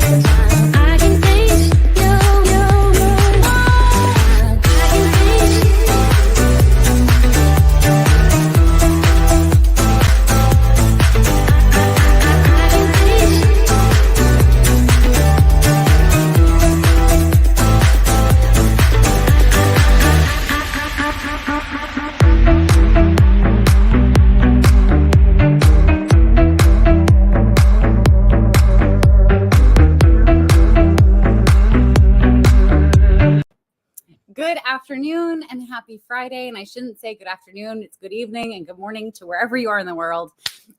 I can reach you. I can reach you. I can reach you. Good afternoon and happy Friday. And I shouldn't say good afternoon, it's good evening and good morning to wherever you are in the world.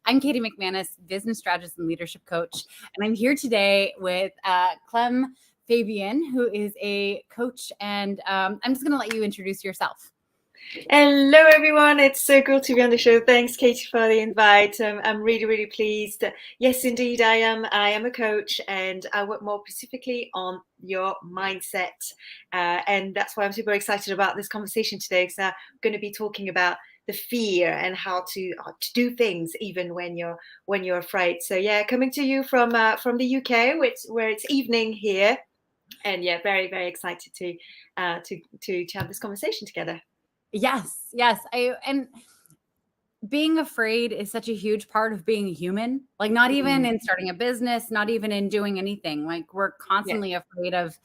I'm Katie McManus, business strategist and leadership coach. And I'm here today with Clem Fabien, who is a coach. And I'm just going to let you introduce yourself. Hello, everyone. It's so cool to be on the show. Thanks, Katie, for the invite. I'm really, really pleased. Yes, indeed, I am. I am a coach, and I work more specifically on your mindset. And that's why I'm super excited about this conversation today, because I'm going to be talking about the fear and how to do things even when you're afraid. So yeah, coming to you from the UK, where it's evening here, and yeah, very, very excited to have this conversation together. Yes. And being afraid is such a huge part of being human. Like not even in starting a business, not even in doing anything. Like we're constantly afraid of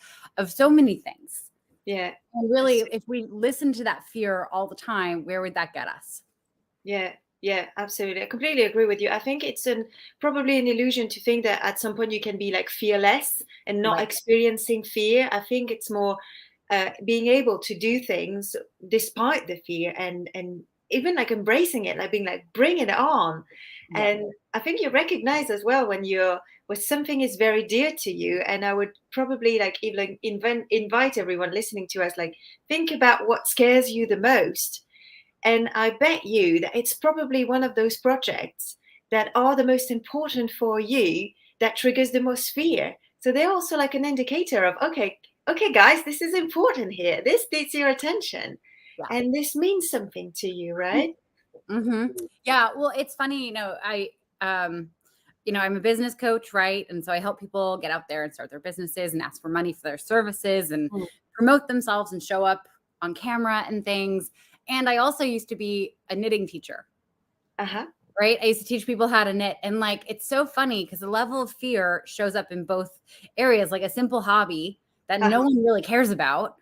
so many things. Yeah. And really, if we listen to that fear all the time, where would that get us? Yeah, absolutely. I completely agree with you. I think it's probably an illusion to think that at some point you can be like fearless and not Right. experiencing fear. I think it's more being able to do things despite the fear and even like embracing it, like being like, bring it on. Yeah. And I think you recognize as well when something is very dear to you. And I would probably like even invite everyone listening to us, like think about what scares you the most. And I bet you that it's probably one of those projects that are the most important for you that triggers the most fear. So they're also like an indicator of, okay, guys, this is important here. This needs your attention. Yeah. And this means something to you, right? Mm-hmm. Yeah. Well, it's funny, I'm a business coach, right? And so I help people get out there and start their businesses and ask for money for their services and promote themselves and show up on camera and things. And I also used to be a knitting teacher. Right? I used to teach people how to knit. And like, it's so funny because the level of fear shows up in both areas, like a simple hobby that no one really cares about.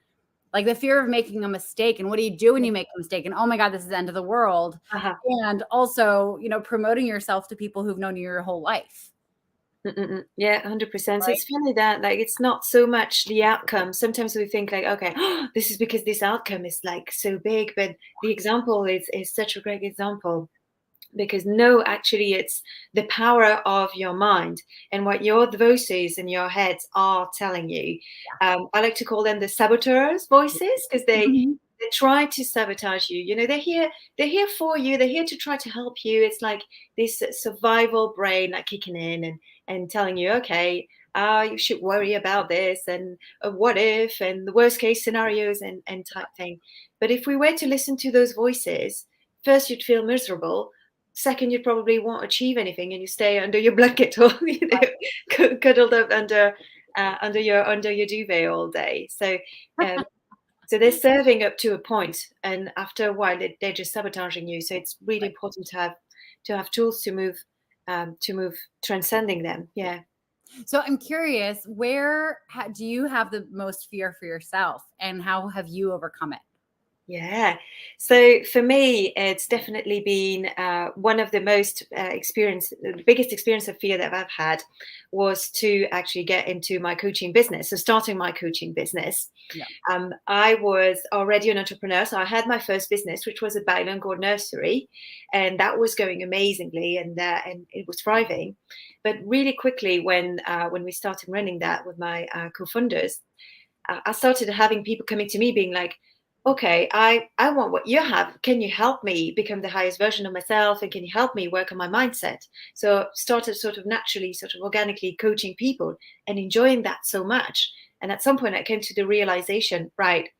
Like the fear of making a mistake. And what do you do when you make a mistake? And oh my God, this is the end of the world. And also, promoting yourself to people who've known you your whole life. Yeah, 100%. So it's funny that like it's not so much the outcome. Sometimes we think like, okay, this is because this outcome is like so big, but the example is such a great example. Because no, actually, it's the power of your mind and what your voices in your head are telling you. I like to call them the saboteurs' voices because they try to sabotage you. They're here for you. They're here to try to help you. It's like this survival brain like kicking in and telling you, okay, you should worry about this and what if and the worst case scenarios and type thing. But if we were to listen to those voices, first you'd feel miserable. Second, you probably won't achieve anything, and you stay under your blanket or cuddled up under your duvet all day. So, so they're serving up to a point, and after a while, they're just sabotaging you. So it's really important to have tools to move transcending them. Yeah. So I'm curious, where do you have the most fear for yourself, and how have you overcome it? Yeah. So for me, it's definitely been one of the the biggest experience of fear that I've had was to actually get into my coaching business. So starting my coaching business, I was already an entrepreneur. So I had my first business, which was a bilingual nursery, and that was going amazingly, and it was thriving. But really quickly, when we started running that with my co-founders, I started having people coming to me being like, okay, I want what you have. Can you help me become the highest version of myself? And can you help me work on my mindset? So started sort of naturally, sort of organically coaching people and enjoying that so much. And at some point I came to the realization, right,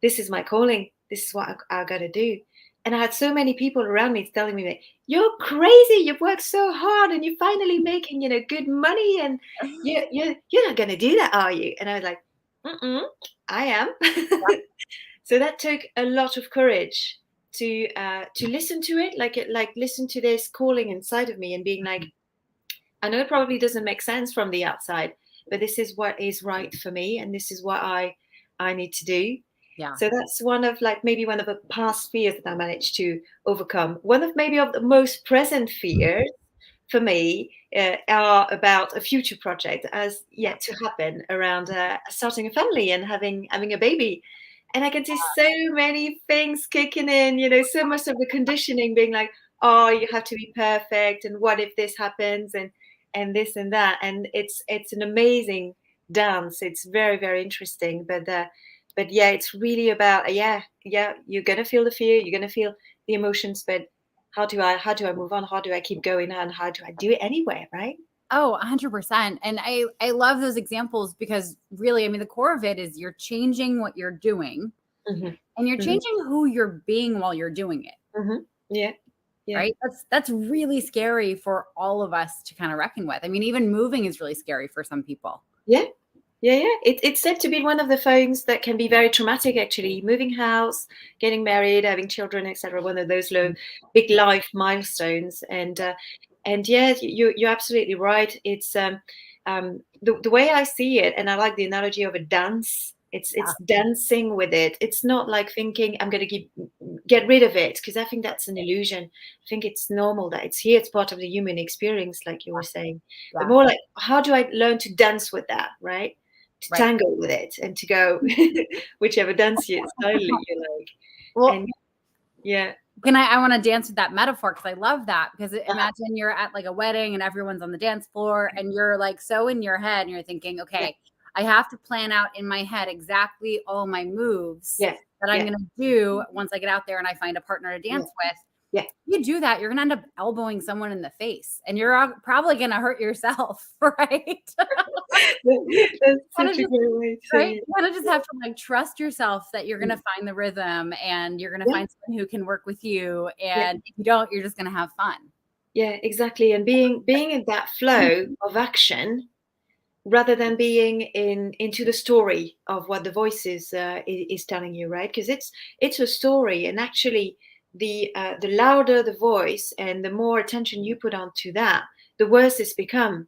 this is my calling. This is what I got to do. And I had so many people around me telling me, like, "You're crazy! You've worked so hard, and you're finally making, good money, and you're not gonna do that, are you?" And I was like, "Mm-mm, I am." So that took a lot of courage to listen to it, like listen to this calling inside of me, and being like, I know it probably doesn't make sense from the outside, but this is what is right for me, and this is what I need to do. Yeah. So that's maybe one of the past fears that I managed to overcome. One of maybe of the most present fears for me are about a future project that has yet to happen around starting a family and having a baby. And I can see so many things kicking in, so much of the conditioning being like, oh, you have to be perfect, and what if this happens, and this and that. And it's an amazing dance. It's very, very interesting. But yeah, it's really about you're gonna feel the fear, you're gonna feel the emotions, but how do I move on? How do I keep going, and how do I do it anyway, right? Oh, 100%. And I love those examples because really, I mean, the core of it is you're changing what you're doing Mm-hmm. and you're Mm-hmm. changing who you're being while you're doing it. Mm-hmm. Yeah. Yeah. Right. That's really scary for all of us to kind of reckon with. I mean, even moving is really scary for some people. Yeah. Yeah, yeah. It's said to be one of the things that can be very traumatic, actually. Moving house, getting married, having children, etc. One of those big life milestones. And yeah, you're absolutely right. It's the way I see it, and I like the analogy of a dance. It's dancing with it. It's not like thinking I'm going to get rid of it, because I think that's an illusion. I think it's normal that it's here. It's part of the human experience, like you were saying. Yeah. But more like, how do I learn to dance with that, right? To Right. tango with it and to go whichever dance you like. Well, And yeah. I want to dance with that metaphor because I love that, because imagine you're at like a wedding and everyone's on the dance floor and you're like so in your head and you're thinking, okay, I have to plan out in my head exactly all my moves that I'm going to do once I get out there and I find a partner to dance with. Yeah. You do that, you're going to end up elbowing someone in the face and you're probably going to hurt yourself, right? That's such a great way to right? You kind of just have to like trust yourself that you're going to find the rhythm and you're going to find someone who can work with you. And if you don't, you're just going to have fun. Yeah, exactly. And being in that flow of action, rather than being into the story of what the voice is telling you, right? Because it's a story, and actually the louder the voice and the more attention you put onto that, the worse it's become.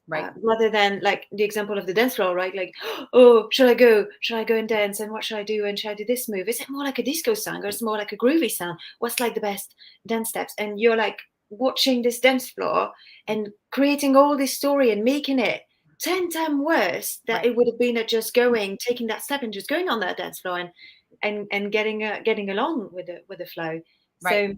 Right. Rather than like the example of the dance floor, right? Like, oh, should I go and dance, and what should I do, and should I do this move? Is it more like a disco song, or is it more like a groovy sound? What's like the best dance steps? And you're like watching this dance floor and creating all this story and making it 10 times worse that it would have been at just taking that step and just going on that dance floor and getting along with the flow. Right. So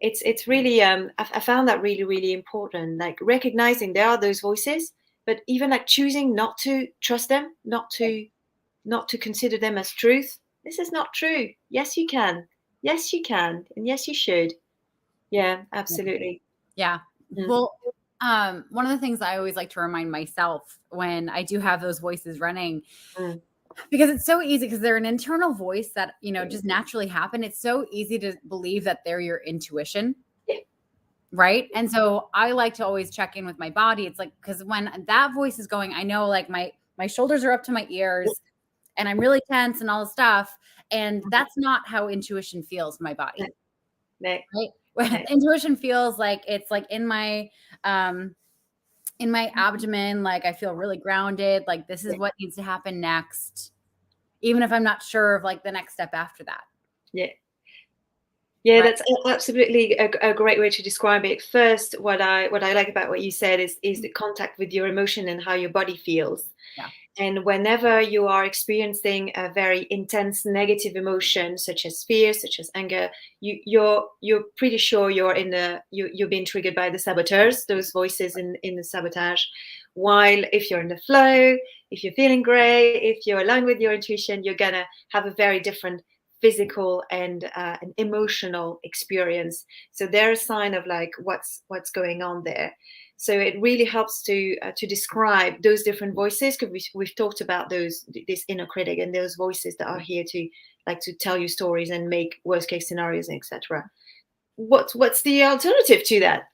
it's really I found that really, really important, like recognizing there are those voices, but even like choosing not to trust them, not to consider them as truth. This is not true. Yes, you can, and yes, you should. Yeah, absolutely. Yeah. Well, one of the things I always like to remind myself when I do have those voices running, because it's so easy, because they're an internal voice that, just naturally happen. It's so easy to believe that they're your intuition. Yeah. Right. And so I like to always check in with my body. It's like, because when that voice is going, I know like my shoulders are up to my ears and I'm really tense and all the stuff. And that's not how intuition feels in my body. Right. Intuition feels like it's like in my abdomen, like I feel really grounded, like this is what needs to happen next, even if I'm not sure of like the next step after that. Yeah, that's absolutely a great way to describe it. First, what I like about what you said is the contact with your emotion and how your body feels. And whenever you are experiencing a very intense negative emotion, such as fear, such as anger, you're pretty sure you're being triggered by the saboteurs, those voices in the sabotage. While if you're in the flow, if you're feeling great, if you're aligned with your intuition, you're gonna have a very different physical and an emotional experience. So they're a sign of like what's going on there. So it really helps to describe those different voices, because we've talked about this inner critic and those voices that are here to tell you stories and make worst case scenarios, etc. What's the alternative to that?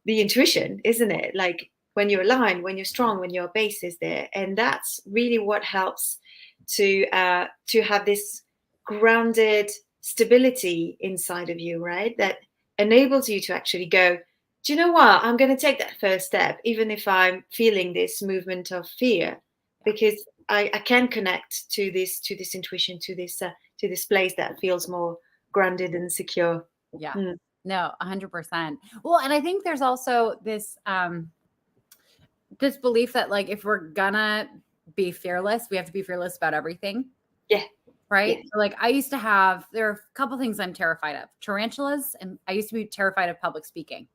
The intuition, isn't it? Like when you're aligned, when you're strong, when your base is there, and that's really what helps to have this grounded stability inside of you, right? That enables you to actually go, do you know what? I'm going to take that first step, even if I'm feeling this movement of fear, because I can connect to this intuition, to this place that feels more grounded and secure. Yeah. No, 100%. Well, and I think there's also this this belief that like if we're gonna be fearless, we have to be fearless about everything. Yeah. Right. Yeah. So, like I used to have, there are a couple things I'm terrified of: tarantulas, and I used to be terrified of public speaking.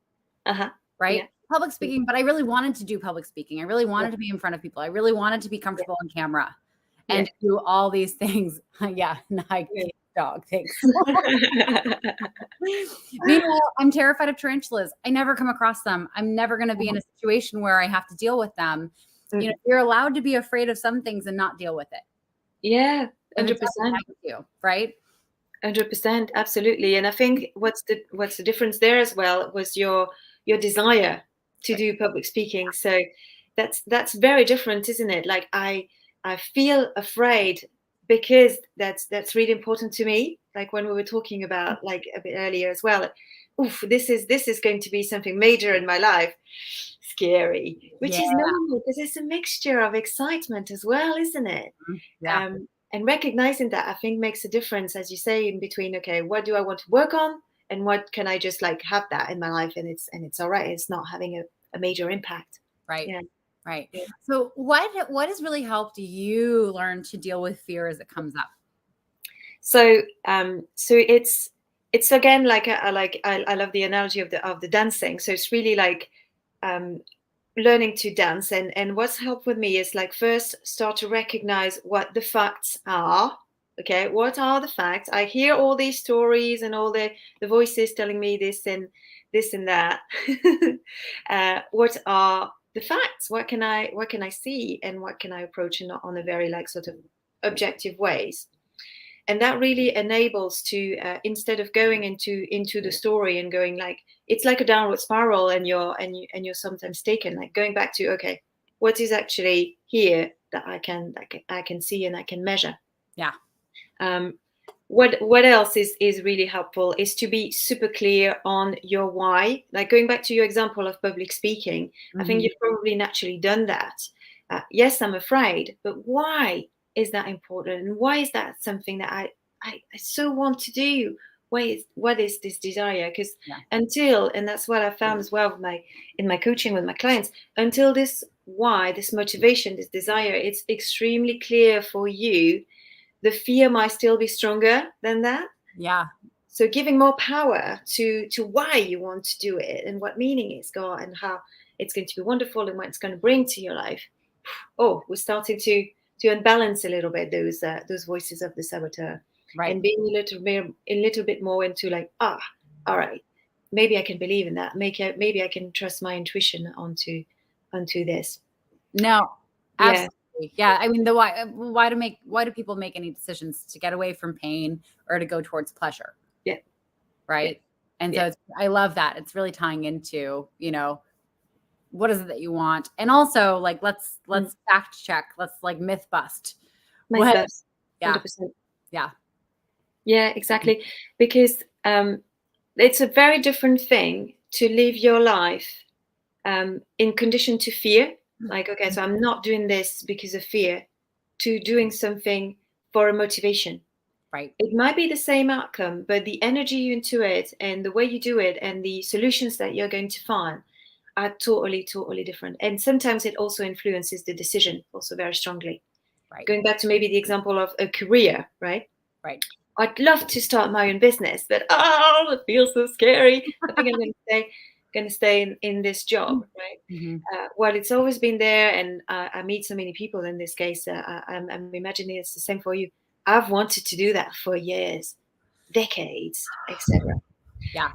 Right. Yeah. Public speaking, but I really wanted to do public speaking. I really wanted to be in front of people. I really wanted to be comfortable on camera and do all these things. Yeah. Nice dog. Thanks. Meanwhile, I'm terrified of tarantulas. I never come across them. I'm never going to be in a situation where I have to deal with them. You know, you're allowed to be afraid of some things and not deal with it. Yeah, If it 100%. doesn't affect you, right? 100%, absolutely. And I think what's the difference there as well was your desire to do public speaking. So that's very different, isn't it? Like I feel afraid because that's really important to me. Like when we were talking about like a bit earlier as well. Oof, this is going to be something major in my life. Scary, which is normal because it's a mixture of excitement as well, isn't it? Yeah. And recognizing that, I think, makes a difference, as you say, in between, okay, what do I want to work on and what can I just like have that in my life, and it's all right, it's not having a major impact. Right. Yeah. Right. Yeah. So what has really helped you learn to deal with fear as it comes up? So it's again like I love the analogy of the dancing. So it's really like learning to dance, and what's helped with me is like first start to recognize what the facts are. Okay, what are the facts? I hear all these stories and all the voices telling me this and that. What are the facts? What can I see, and what can I approach on a very like sort of objective ways? And that really enables to instead of going into the story and going like it's like a downward spiral, and you're sometimes taken, like going back to, okay, what is actually here that I can see and I can measure. Yeah. What else is really helpful is to be super clear on your why. Like going back to your example of public speaking, I think you've probably naturally done that. Yes, I'm afraid, but why is that important, and why is that something that I so want to do? What is this desire? Because until, and that's what I found as well in my coaching with my clients, until this why, this motivation, this desire, it's extremely clear for you, the fear might still be stronger than that. Yeah. So giving more power to why you want to do it, and what meaning it's got, and how it's going to be wonderful, and what it's going to bring to your life. Oh, we're starting to unbalance a little bit those voices of the saboteur, right, and being a little bit more into like, all right, maybe I can believe in that. Maybe I can trust my intuition onto this. No, absolutely. Yeah. I mean, why do people make any decisions to get away from pain or to go towards pleasure? Yeah. Right. Yeah. And so I love that. It's really tying into, what is it that you want? And also like, let's fact check. Let's like myth bust. Myth bust. Yeah. 100%. Yeah. Yeah, exactly. Because it's a very different thing to live your life in condition to fear. Like, okay, so I'm not doing this because of fear, to doing something for a motivation. Right. It might be the same outcome, but the energy into it and the way you do it and the solutions that you're going to find are totally, totally different. And sometimes it also influences the decision also very strongly. Right. Going back to maybe the example of a career, right? Right. I'd love to start my own business, but it feels so scary. I think I'm going to stay in this job, right? Mm-hmm. Well, it's always been there, and I meet so many people in this case. I'm imagining it's the same for you. I've wanted to do that for years, decades, etc. Yeah.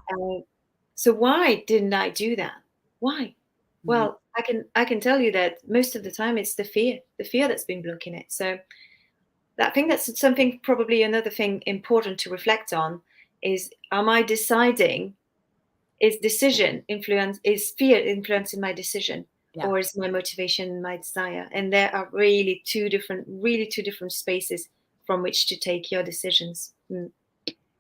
So why didn't I do that? Why? Well, I can tell you that most of the time it's the fear that's been blocking it. So I think that's something, probably another thing important to reflect on is, am I deciding, is fear influencing my decision, Yeah. or is my motivation my desire? And there are really two different spaces from which to take your decisions.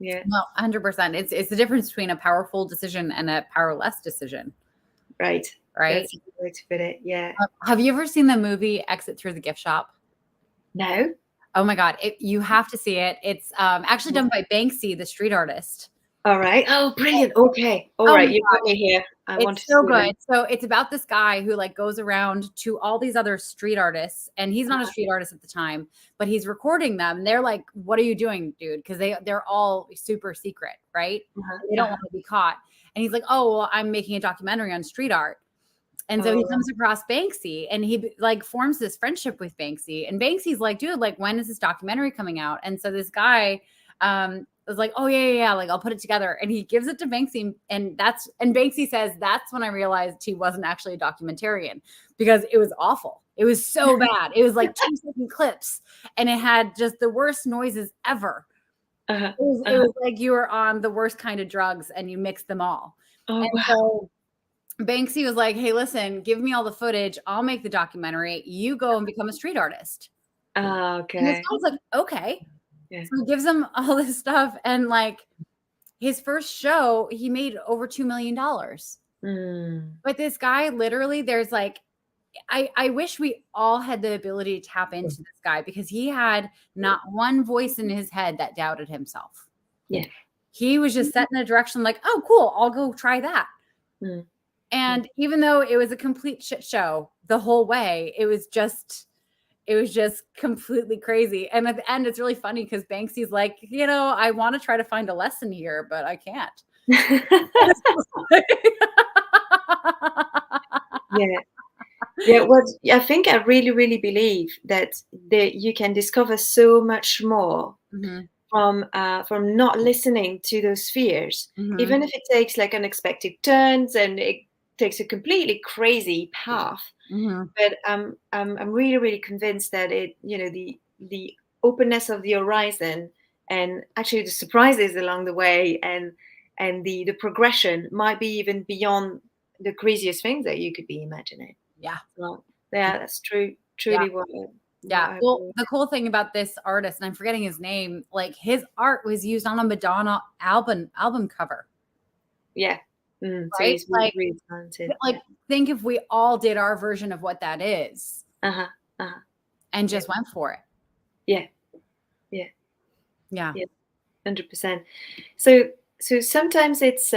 Yeah, No, 100%. It's the difference between a powerful decision and a powerless decision, right. right? That's a good way to put it. Yeah. Have you ever seen the movie Exit Through the Gift Shop? No. Oh my God, you have to see it. It's actually done by Banksy, the street artist. All right. Oh, brilliant. Okay. All Oh right. my You got God, me here. I want to it's so see good. them. So it's about this guy who like goes around to all these other street artists, and he's not a street artist at the time, but he's recording them. They're like, "What are you doing, dude?" Because they're all super secret, right? Uh-huh. They don't want to be caught. And he's like, "Oh, well, I'm making a documentary on street art." And so he Oh, comes across Banksy and he like forms this friendship with Banksy. And Banksy's like, dude, like, when is this documentary coming out? And so this guy was like, oh, yeah. Like, I'll put it together. And he gives it to Banksy. And Banksy says, that's when I realized he wasn't actually a documentarian, because it was awful. It was so bad. It was like 2-second clips and it had just the worst noises ever. uh-huh. It was like you were on the worst kind of drugs and you mixed them all. Oh, And wow. so Banksy was like, hey, listen, give me all the footage. I'll make the documentary. You go and become a street artist. Ah, And this okay. guy's like, okay. Yeah. So he gives him all this stuff. And like his first show, he made over $2 million. Mm. But this guy, literally, there's like, I wish we all had the ability to tap into this guy, because he had not one voice in his head that doubted himself. Yeah. He was just set in a direction like, oh, cool, I'll go try that. Mm. And even though it was a complete shit show the whole way, it was just completely crazy. And at the end, it's really funny because Banksy's like, I want to try to find a lesson here, but I can't. Yeah. Yeah. What I think, I really, really believe that you can discover so much more Mhm, from not listening to those fears, mhm, even if it takes like unexpected turns and it takes a completely crazy path. mhm. But I'm really, really convinced that the openness of the horizon, and actually the surprises along the way, and the progression might be even beyond the craziest things that you could be imagining. Yeah, So, yeah, that's true. yeah, Truly, what yeah. I Well, believe. the cool thing about this artist, and I'm forgetting his name, like his art was used on a Madonna album cover, Yeah. So right? he's really, really talented. Like think if we all did our version of what that is Uh-huh. Uh-huh. and just went for it. Yeah. Yeah. Yeah. Yeah. 100%. So sometimes it's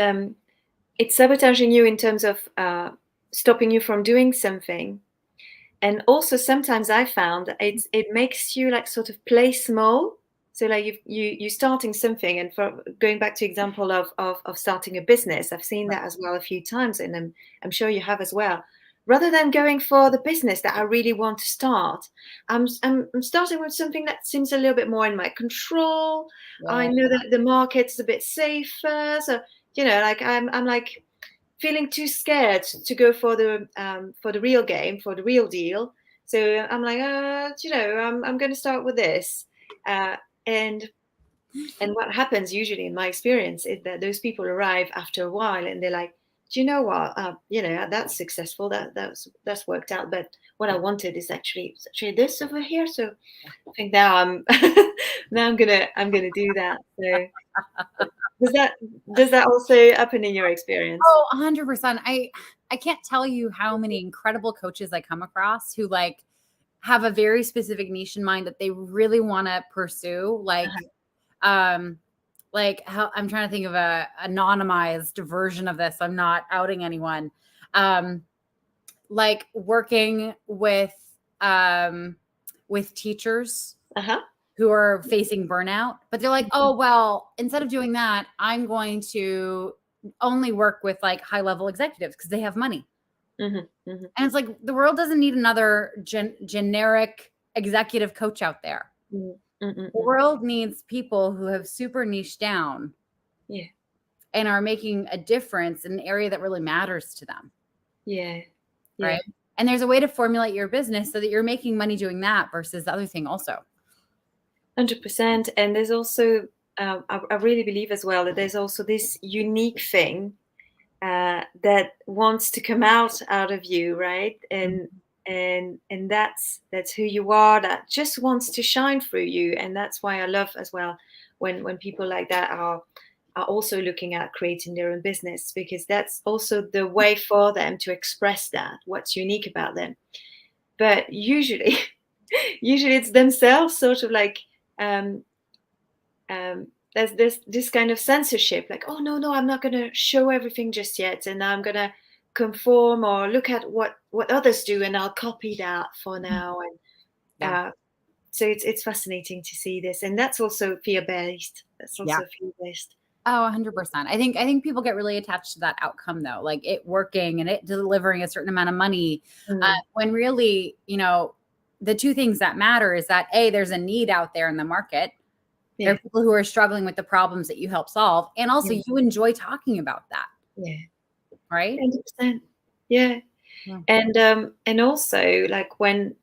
sabotaging you in terms of stopping you from doing something. And also sometimes I found it makes you like sort of play small. So like you starting something, and for going back to example of starting a business, I've seen that as well a few times, and I'm sure you have as well. Rather than going for the business that I really want to start, I'm starting with something that seems a little bit more in my control. I Yeah. know that the market's a bit safer, so like I'm like feeling too scared to go for the real game, for the real deal. So I'm like, I'm going to start with this, and what happens usually in my experience is that those people arrive after a while and they're like, do you know what? That's successful. That's worked out. But what I wanted is actually this over here. So I think now I'm gonna do that. So does that also happen in your experience? Oh, 100%. I can't tell you how many incredible coaches I come across who like have a very specific niche in mind that they really want to pursue. Like how I'm trying to think of a anonymized version of this. I'm not outing anyone. Like working with teachers Uh-huh. who are facing burnout, but they're like, oh, well, instead of doing that, I'm going to only work with like high level executives because they have money. Mm-hmm. Mm-hmm. And it's like the world doesn't need another generic executive coach out there. Mm-hmm. The world needs people who have super niche down, Yeah. and are making a difference in an area that really matters to them. Yeah. Yeah. right? And there's a way to formulate your business so that you're making money doing that versus the other thing also. 100%. And there's also, I really believe as well that there's also this unique thing that wants to come out of you, right? And that's who you are. That just wants to shine through you, and that's why I love as well when people like that are also looking at creating their own business, because that's also the way for them to express that what's unique about them. But usually, usually it's themselves, sort of like. Um, there's this kind of censorship, like, oh no, I'm not going to show everything just yet, and I'm going to conform or look at what others do, and I'll copy that for now. And Yeah. so it's fascinating to see this, and that's also fear based. Yeah. Oh, 100%. I think people get really attached to that outcome though, like it working and it delivering a certain amount of money. When really, the two things that matter is that there's a need out there in the market. There are people who are struggling with the problems that you help solve. And also you enjoy talking about that. Yeah. Right? 100%. Yeah. And also, like when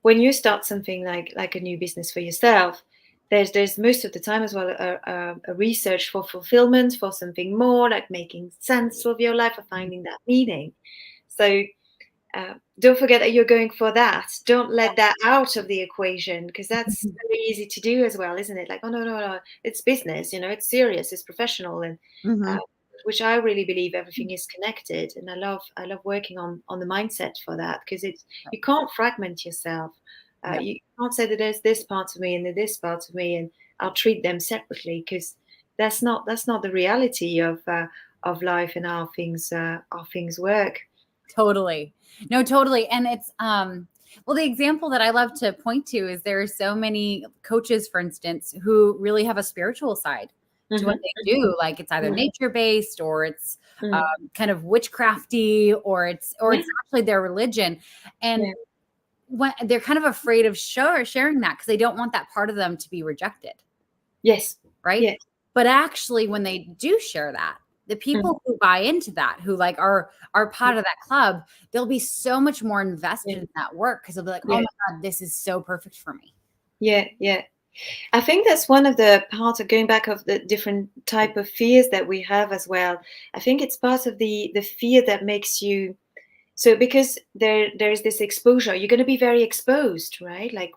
you start something like a new business for yourself, there's most of the time as well a research for fulfillment, for something more, like making sense of your life or finding that meaning. So don't forget that you're going for that. Don't let that out of the equation, because that's very easy to do as well, isn't it? Like, oh no, it's business, it's serious, it's professional, and which I really believe everything is connected. And I love working on the mindset for that, because you can't fragment yourself. You can't say that there's this part of me and there's this part of me, and I'll treat them separately, because that's not the reality of life and how things work. Totally. No, totally. And it's, well, the example that I love to point to is there are so many coaches, for instance, who really have a spiritual side to what they do. Like it's either nature based, or it's kind of witchcrafty, or it's actually their religion. And when they're kind of afraid of sharing that because they don't want that part of them to be rejected. Yes. Right. Yes. But actually, when they do share that, the people who buy into that, who like are part of that club, they'll be so much more invested in that work, because they'll be like, oh my God, this is so perfect for me. Yeah. I think that's one of the parts of going back of the different type of fears that we have as well. I think it's part of the fear that makes you, so because there's this exposure, you're going to be very exposed, right? Like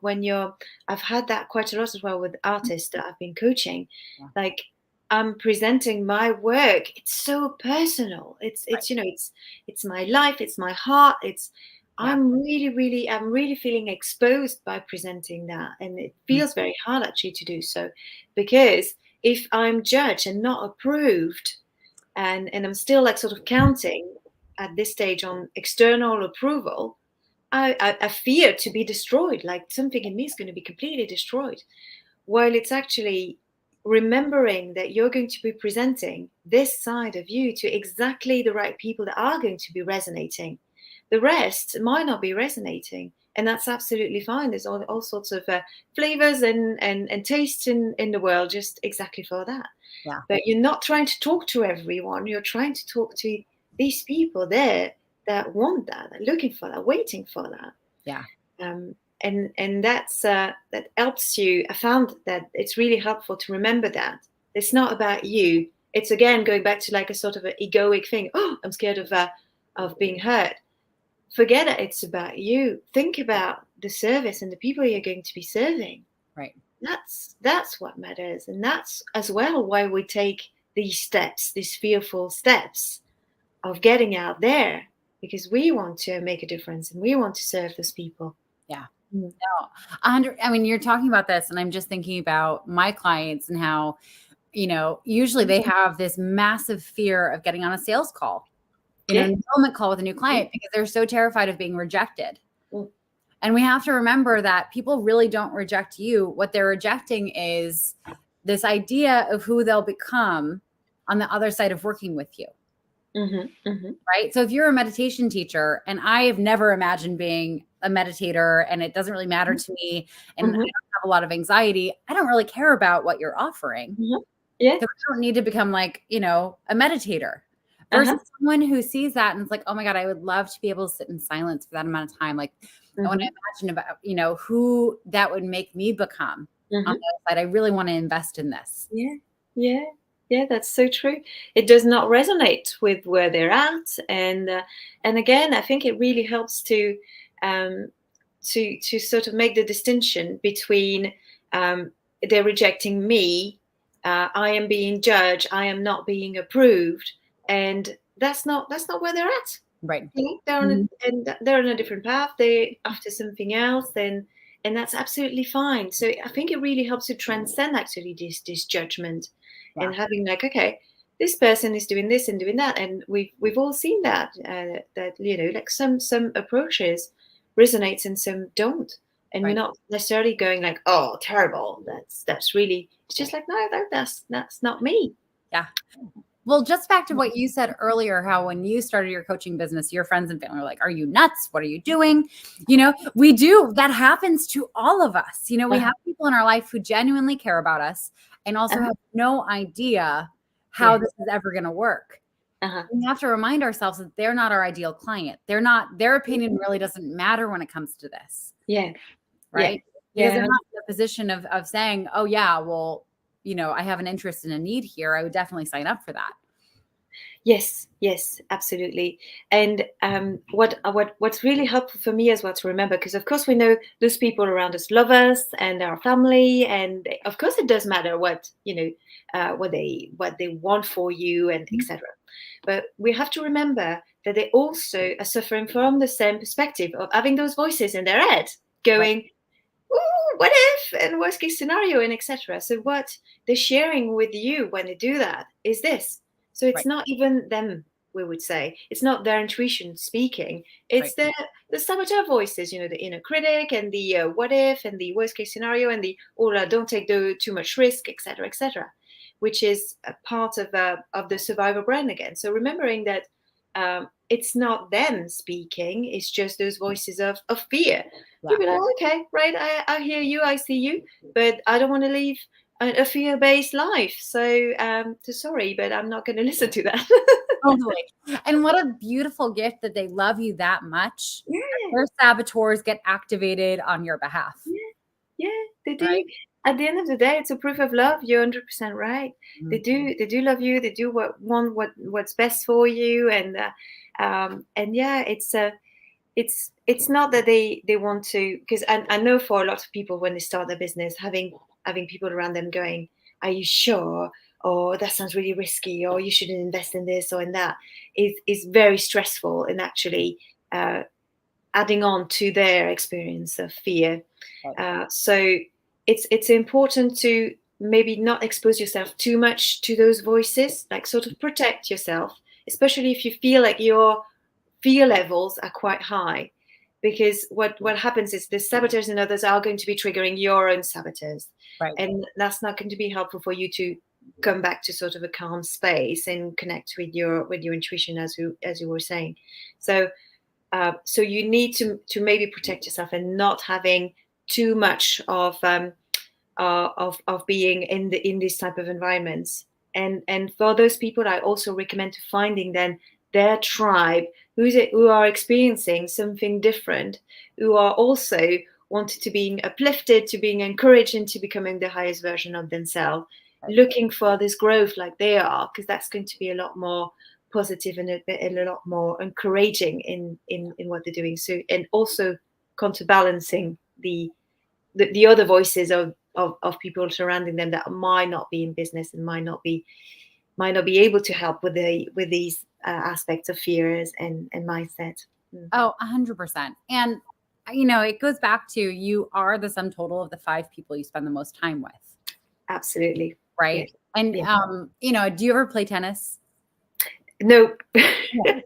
I've had that quite a lot as well with artists that I've been coaching. Like I'm presenting my work. It's so personal. It's it's my life. It's my heart. I'm really feeling exposed by presenting that, and it feels very hard actually to do so, because if I'm judged and not approved, and I'm still like sort of counting at this stage on external approval, I fear to be destroyed. Like something in me is going to be completely destroyed. While it's actually remembering that you're going to be presenting this side of you to exactly the right people that are going to be resonating. The rest might not be resonating, and that's absolutely fine. There's all sorts of flavors and tastes in the world just exactly for that. Yeah. But you're not trying to talk to everyone. You're trying to talk to these people there that want that, looking for that, waiting for that. Yeah. And that's that helps you. I found that it's really helpful to remember that it's not about you. It's again going back to like a sort of an egoic thing. Oh, I'm scared of being hurt. Forget it. It's about you. Think about the service and the people you're going to be serving. Right. That's what matters, and that's as well why we take these steps, these fearful steps of getting out there, because we want to make a difference and we want to serve those people. Yeah. No, I mean, you're talking about this, and I'm just thinking about my clients and how, usually they have this massive fear of getting on a sales call, an enrollment call with a new client, because they're so terrified of being rejected. And we have to remember that people really don't reject you. What they're rejecting is this idea of who they'll become on the other side of working with you. Right. So if you're a meditation teacher, and I have never imagined being a meditator, and it doesn't really matter to me, and I don't have a lot of anxiety, I don't really care about what you're offering. Yeah. So I don't need to become like, a meditator. versus Uh-huh. someone who sees that and it's like, oh my God, I would love to be able to sit in silence for that amount of time. Like I want to imagine about, who that would make me become on the Mhm. other side. I really want to invest in this. Yeah, yeah, yeah. That's so true. It does not resonate with where they're at, and again, I think it really helps um, to sort of make the distinction between they're rejecting me, I am being judged, I am not being approved, and that's not where they're at. Right. They're on Mhm. they're on a different path. They after something else, and that's absolutely fine. So I think it really helps to transcend actually this judgment Yeah. and having like, okay, this person is doing this and doing that, and we've all seen that that like some approaches resonates and some don't, and we're Right. not necessarily going like, oh, terrible. That's really. It's just like, no, that's not me. Yeah. Well, just back to what you said earlier, how when you started your coaching business, your friends and family were like, are you nuts? What are you doing? We do. That happens to all of us. We Uh-huh, have people in our life who genuinely care about us and also uh-huh, have no idea how yeah, this is ever going to work. uh-huh, We have to remind ourselves that they're not our ideal client. Their opinion really doesn't matter when it comes to this, yeah, yeah, right? Because they're yeah. not in the position of saying, oh, yeah, well, I have an interest and a need here. I would definitely sign up for that. Yes, yes, absolutely. And what's really helpful for me as well to remember, because of course we know those people around us love us and our family, and of course it does matter what what they want for you and etc. But we have to remember that they also are suffering from the same perspective of having those voices in their head Right. going, "Ooh, what if?" and worst case scenario and etc. So what they're sharing with you when they do that is this. So it's Right. not even them, we would say. It's not their intuition speaking. Right. It's the saboteur voices, the inner critic and the what if and the worst case scenario and the don't take too much risk, etc., which is a part of the survivor brain again. So remembering that it's not them speaking; it's just those voices of fear. Yeah. You'll be like, okay, right, I hear you, I see you, but I don't want to live a fear-based life. So sorry, but I'm not going to listen to that. Totally. And what a beautiful gift that they love you that much. Yeah, Their saboteurs get activated on your behalf, yeah, yeah, they right? do. At the end of the day, it's a proof of love. You're 100% right. They Mhm. do love you. They do what's best for you, and yeah, it's not that they want to, because I know for a lot of people when they start their business, having people around them going, are you sure, or that sounds really risky, or you shouldn't invest in this or in that, is very stressful and actually uh, adding on to their experience of fear. Right. So it's important to maybe not expose yourself too much to those voices, like sort of protect yourself, especially if you feel like your fear levels are quite high, because what happens is the saboteurs and others are going to be triggering your own saboteurs, Right. and that's not going to be helpful for you to come back to sort of a calm space and connect with your intuition, as you were saying. So you need to maybe protect yourself and not having too much of being in this type of environments. And for those people, I also recommend to finding then their tribe who are experiencing something different, who are also wanted to being uplifted, to being encouraged into becoming the highest version of themselves, Right. looking for this growth like they are, because that's going to be a lot more positive and a lot more encouraging in what they're doing. So, and also counterbalancing the other voices of people surrounding them that might not be in business and might not be able to help with these aspects of fears and mindset. Mm, Oh, 100%. And, it goes back to you are the sum total of the 5 people you spend the most time with, absolutely. Yeah. right? And, Yeah. do you ever play tennis? No. Yeah.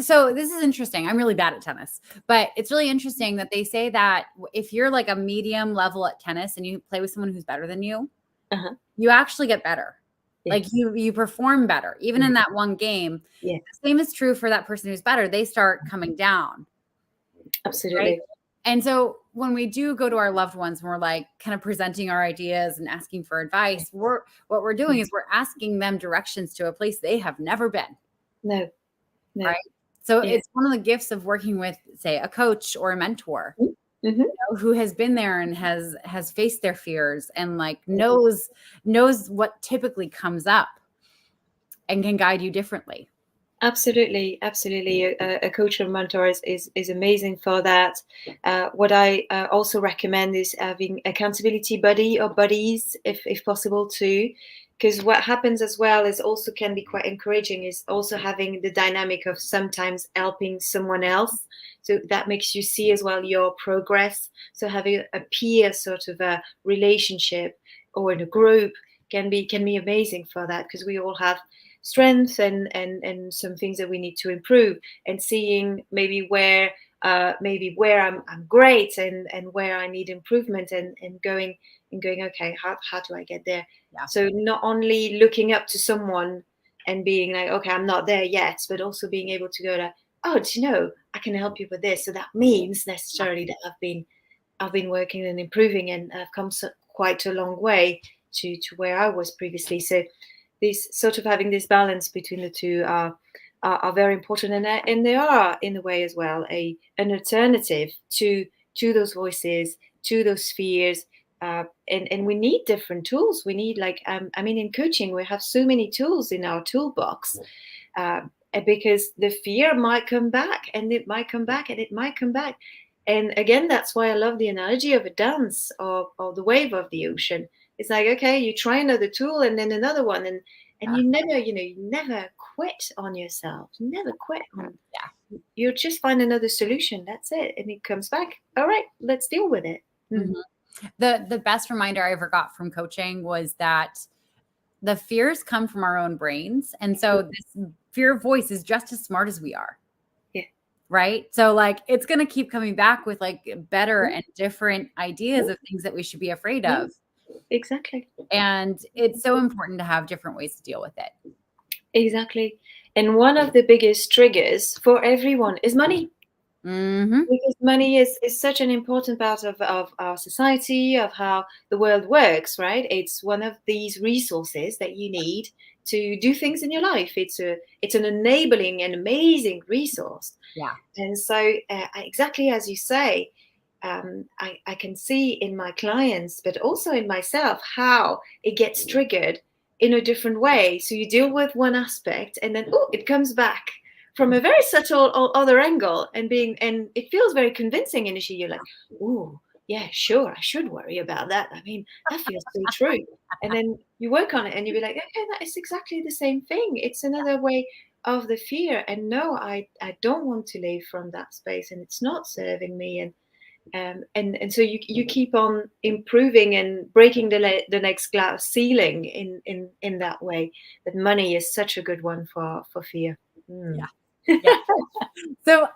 So this is interesting. I'm really bad at tennis, but it's really interesting that they say that if you're like a medium level at tennis and you play with someone who's better than you, Uh-huh. you actually get better. Yeah. Like you perform better, even in that one game. Yeah. The same is true for that person who's better. They start coming down, right? Absolutely. And so when we do go to our loved ones, and we're like kind of presenting our ideas and asking for advice, what we're doing is we're asking them directions to a place they have never been. No, no. right? So Yeah. it's one of the gifts of working with, say, a coach or a mentor Mm-hmm. who has been there and has faced their fears and like knows what typically comes up and can guide you differently. Absolutely, absolutely. A coach or mentor is amazing for that. What I also recommend is having accountability buddy or buddies, if possible, too. Because what happens as well is also can be quite encouraging is also having the dynamic of sometimes helping someone else. So that makes you see as well your progress. So having a peer sort of a relationship or in a group can be amazing for that because we all have strengths and some things that we need to improve and seeing maybe where I'm great and where I need improvement and going okay how do I get there. Yeah. So not only looking up to someone and being like okay I'm not there yet but also being able to go to oh do you know I can help you with this so that means necessarily that I've been working and improving and I've come quite a long way to where I was previously. So this sort of having this balance between the two are very important and they are in a way as well an alternative to those voices to those fears and we need different tools we need like I mean in coaching we have so many tools in our toolbox uh, because the fear might come back and it might come back and it might come back and again that's why I love the analogy of a dance or the wave of the ocean. It's like okay you try another tool and then another one and Yeah. you never quit on yourself. You never quit on. Yeah. You just find another solution. That's it, and it comes back. All right, let's deal with it. Mhm. The best reminder I ever got from coaching was that the fears come from our own brains. And so this fear voice is just as smart as we are. Yeah. Right. So like it's going to keep coming back with like better and different ideas of things that we should be afraid Yeah, of. exactly. And it's so important to have different ways to deal with it. Exactly. And one of the biggest triggers for everyone is money. Mm-hmm. Because money is such an important part of our society, of how the world works, right? It's one of these resources that you need to do things in your life. It's an enabling and amazing resource. Yeah. And so, exactly as you say, I can see in my clients, but also in myself, how it gets triggered in a different way. So you deal with one aspect, and then oh, it comes back from a very subtle other angle, and it feels very convincing initially. You're like, oh, yeah, sure, I should worry about that. I mean, that feels so true. And then you work on it, and you be like, okay, that is exactly the same thing. It's another way of the fear and no I don't want to live from that space and it's not serving me and so you keep on improving and breaking the next glass ceiling in that way but money is such a good one for fear. Yeah. Yeah. So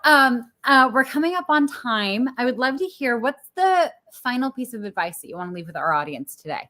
we're coming up on time. I would love to hear what's the final piece of advice that you want to leave with our audience today.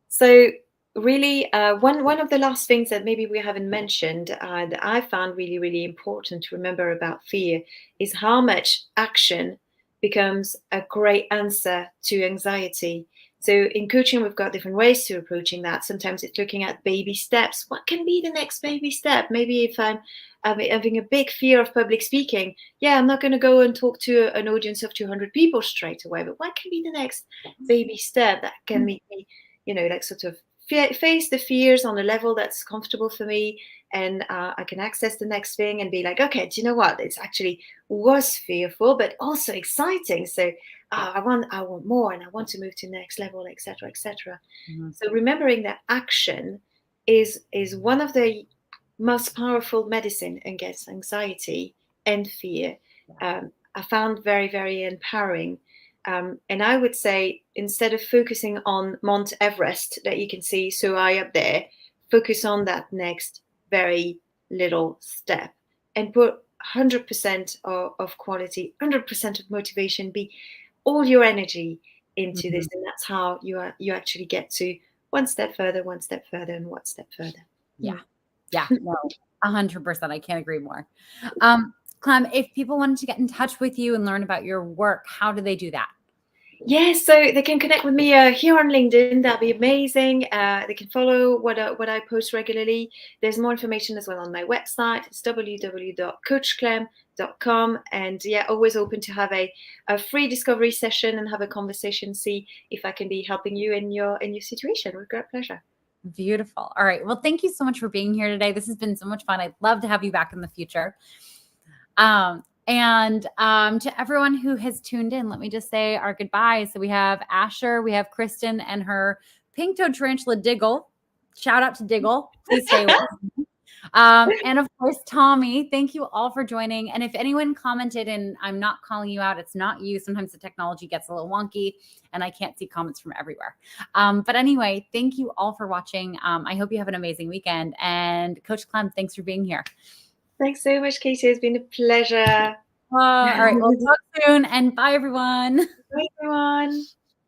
So really, one of the last things that maybe we haven't mentioned that I found really really important to remember about fear is how much action becomes a great answer to anxiety. So in coaching, we've got different ways to approaching that. Sometimes it's looking at baby steps. What can be the next baby step? Maybe if I'm having a big fear of public speaking, yeah, I'm not going to go and talk to an audience of 200 people straight away. But what can be the next baby step that can make me like sort of face the fears on a level that's comfortable for me and I can access the next thing and be like okay do you know what it's actually was fearful but also exciting so I want more and I want to move to the next level etc etc. Mm-hmm. So remembering that action is one of the most powerful medicine against anxiety and fear. I found very very empowering. And I would say instead of focusing on Mount Everest that you can see so high up there, focus on that next very little step and put 100% of quality, 100% of motivation, be all your energy into this. And that's how you actually get to one step further, and one step further. Yeah. Yeah. No, 100%. I can't agree more. Clem, if people wanted to get in touch with you and learn about your work, how do they do that? Yes, so they can connect with me here on LinkedIn. That'd be amazing. They can follow what I post regularly. There's more information as well on my website. It's www.coachclem.com. And yeah, always open to have a free discovery session and have a conversation. See if I can be helping you in your situation. With great pleasure. Beautiful. All right. Well, thank you so much for being here today. This has been so much fun. I'd love to have you back in the future. And to everyone who has tuned in, let me just say our goodbyes. So we have Asher, we have Kristen and her pink-toed tarantula Diggle. Shout out to Diggle. Please stay with us. And of course, Tommy, thank you all for joining. And if anyone commented and I'm not calling you out, it's not you. Sometimes the technology gets a little wonky and I can't see comments from everywhere. But anyway, thank you all for watching. I hope you have an amazing weekend. And Coach Clem, thanks for being here. Thanks so much, Katie. It's been a pleasure. All right. We'll talk soon and bye, everyone. Bye, everyone.